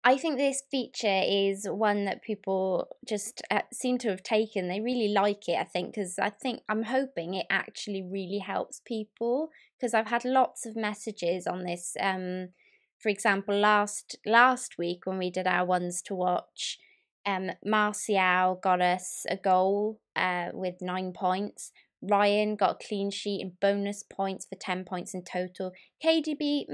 I think this feature is one that people just seem to have taken. They really like it, I think, because I'm hoping it actually really helps people, because I've had lots of messages on this. For example, last week when we did our ones to watch, Martial got us a goal with 9 points. Ryan got a clean sheet and bonus points for 10 points in total. KDB,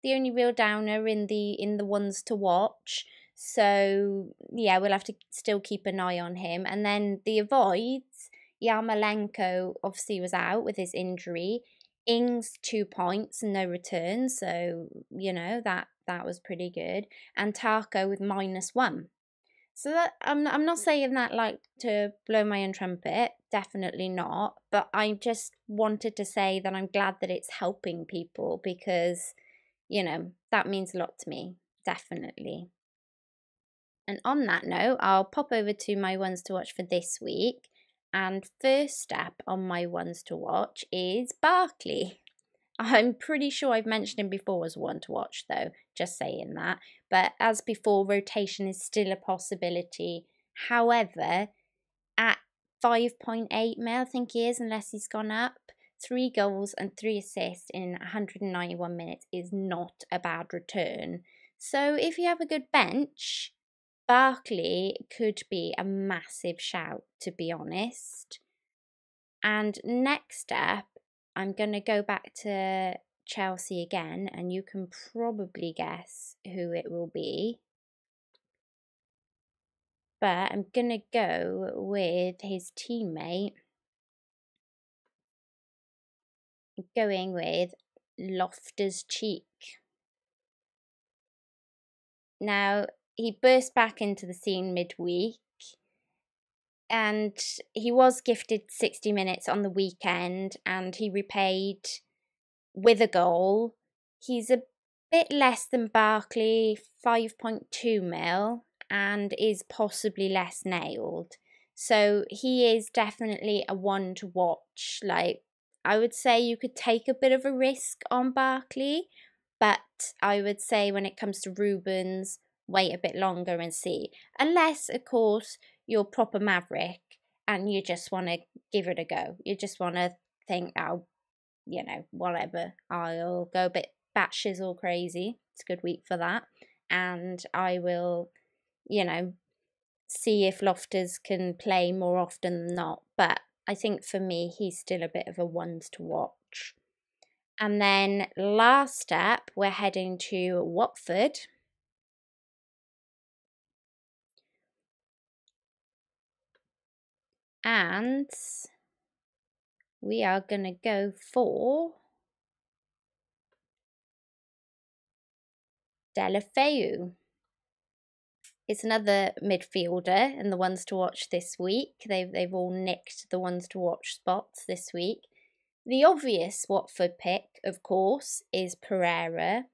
the only real downer in the ones to watch. So yeah, we'll have to still keep an eye on him. And then the avoids, Yarmolenko obviously was out with his injury. Ings 2 points and no return, so that was pretty good. And Tarko with -1. So that I'm not saying that like to blow my own trumpet, definitely not. But I just wanted to say that I'm glad that it's helping people, because that means a lot to me, definitely. And on that note, I'll pop over to my ones to watch for this week. And first up on my ones to watch is Barkley. I'm pretty sure I've mentioned him before as one to watch, though, just saying that. But as before, rotation is still a possibility. However, at 5.8 mil, I think he is, unless he's gone up, 3 goals and 3 assists in 191 minutes is not a bad return. So if you have a good bench, Barkley could be a massive shout, to be honest. And next up, I'm going to go back to Chelsea again, and you can probably guess who it will be. But I'm going to go with his teammate, going with Loftus-Cheek. Now, he burst back into the scene midweek, and he was gifted 60 minutes on the weekend, and he repaid with a goal. He's a bit less than Barkley, 5.2 mil, and is possibly less nailed. So he is definitely a one to watch. Like, I would say you could take a bit of a risk on Barkley, but I would say when it comes to Rubens, wait a bit longer and see. Unless, of course, you're proper maverick and you just want to give it a go. You just want to think, oh, whatever. I'll go a bit batshit crazy. It's a good week for that. And I will, see if Loftus can play more often than not. But I think for me, he's still a bit of a ones to watch. And then last up, we're heading to Watford. And we are going to go for Deulofeu. It's another midfielder in the ones to watch this week. They've all nicked the ones to watch spots this week. The obvious Watford pick, of course, is Pereira.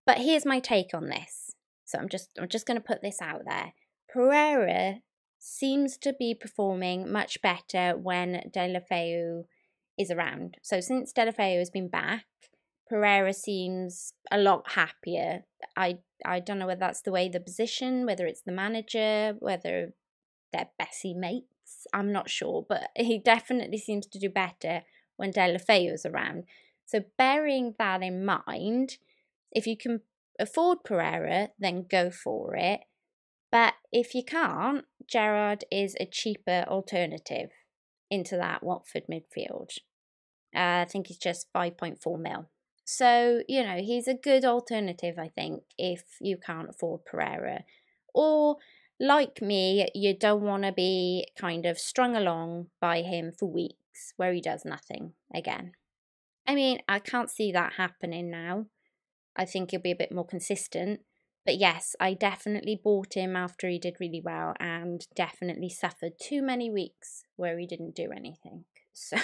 But here's my take on this. So I'm just going to put this out there. Pereira seems to be performing much better when Deulofeu is around. So since Deulofeu has been back, Pereira seems a lot happier. I don't know whether that's the way the position, whether it's the manager, whether they're Bessie mates. I'm not sure, but he definitely seems to do better when Deulofeu is around. So bearing that in mind, if you can afford Pereira, then go for it. But if you can't, Gerrard is a cheaper alternative into that Watford midfield. I think he's just 5.4 mil. So, he's a good alternative, I think, if you can't afford Pereira. Or, like me, you don't want to be kind of strung along by him for weeks where he does nothing again. I mean, I can't see that happening now. I think he'll be a bit more consistent. But yes, I definitely bought him after he did really well and definitely suffered too many weeks where he didn't do anything. So,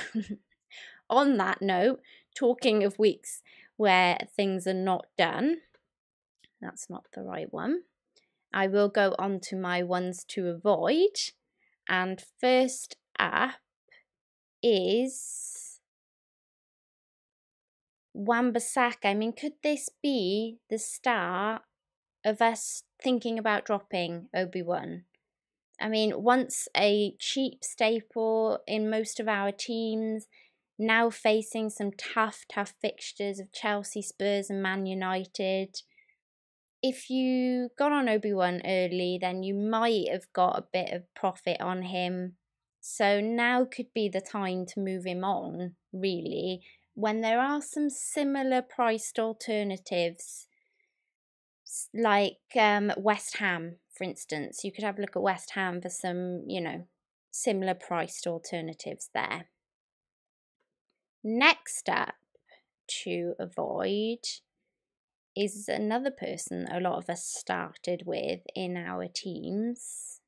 on that note, talking of weeks where things are not done, that's not the right one. I will go on to my ones to avoid. And first up is Wan-Bissaka. I mean, could this be the start of us thinking about dropping Obi-Wan. I mean, once a cheap staple in most of our teams, now facing some tough fixtures of Chelsea, Spurs and Man United. If you got on Obi-Wan early, then you might have got a bit of profit on him. So now could be the time to move him on, really, when there are some similar priced alternatives, like West Ham, for instance. You could have a look at West Ham for some, similar priced alternatives there. Next up to avoid is another person a lot of us started with in our teams,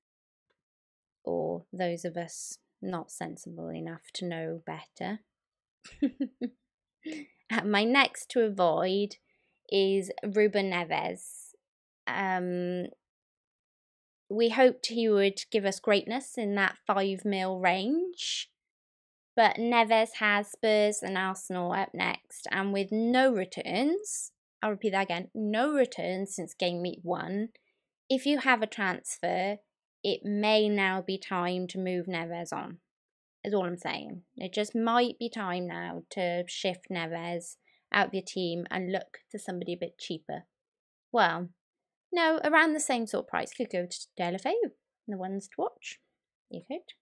or those of us not sensible enough to know better. My next to avoid is Ruben Neves. We hoped he would give us greatness in that 5 mil range, but Neves has Spurs and Arsenal up next, and with no returns, I'll repeat that again, no returns since Gameweek 1. If you have a transfer, it may now be time to move Neves on, is all I'm saying. It just might be time now to shift Neves out of your team and look for somebody a bit cheaper. Well, no, around the same sort of price. You could go to Delafeu, the ones to watch. You could.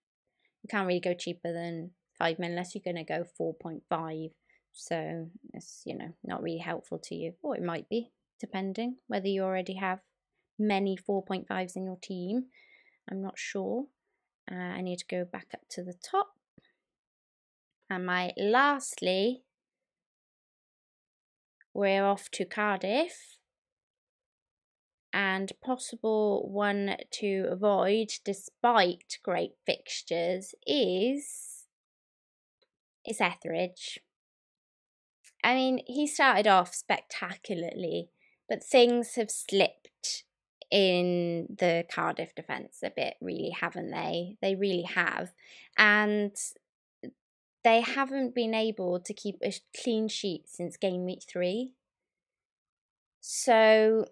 You can't really go cheaper than 5 mil unless you're going to go 4.5. So it's, not really helpful to you. Or it might be, depending whether you already have many 4.5s in your team. I'm not sure. I need to go back up to the top. And lastly, we're off to Cardiff. And possible one to avoid despite great fixtures is Etheridge. I mean, he started off spectacularly, but things have slipped in the Cardiff defence a bit, really, haven't they? They really have. And they haven't been able to keep a clean sheet since Gameweek 3. So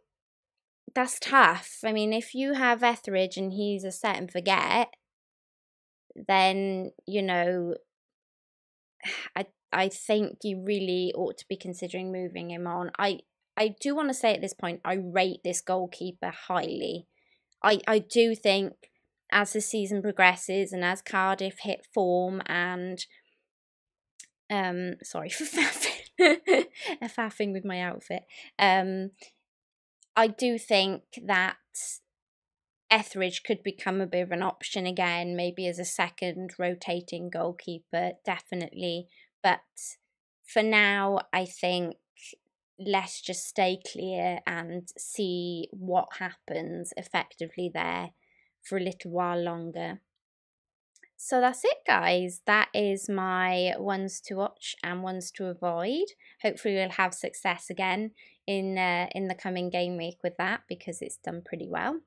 that's tough. I mean, if you have Etheridge and he's a set and forget, then, I think you really ought to be considering moving him on. I do want to say at this point, I rate this goalkeeper highly. I do think as the season progresses and as Cardiff hit form and sorry for faffing with my outfit. I do think that Etheridge could become a bit of an option again, maybe as a second rotating goalkeeper, definitely. But for now, I think let's just stay clear and see what happens effectively there for a little while longer. So that's it, guys. That is my ones to watch and ones to avoid. Hopefully we'll have success again in the coming game week with that, because it's done pretty well.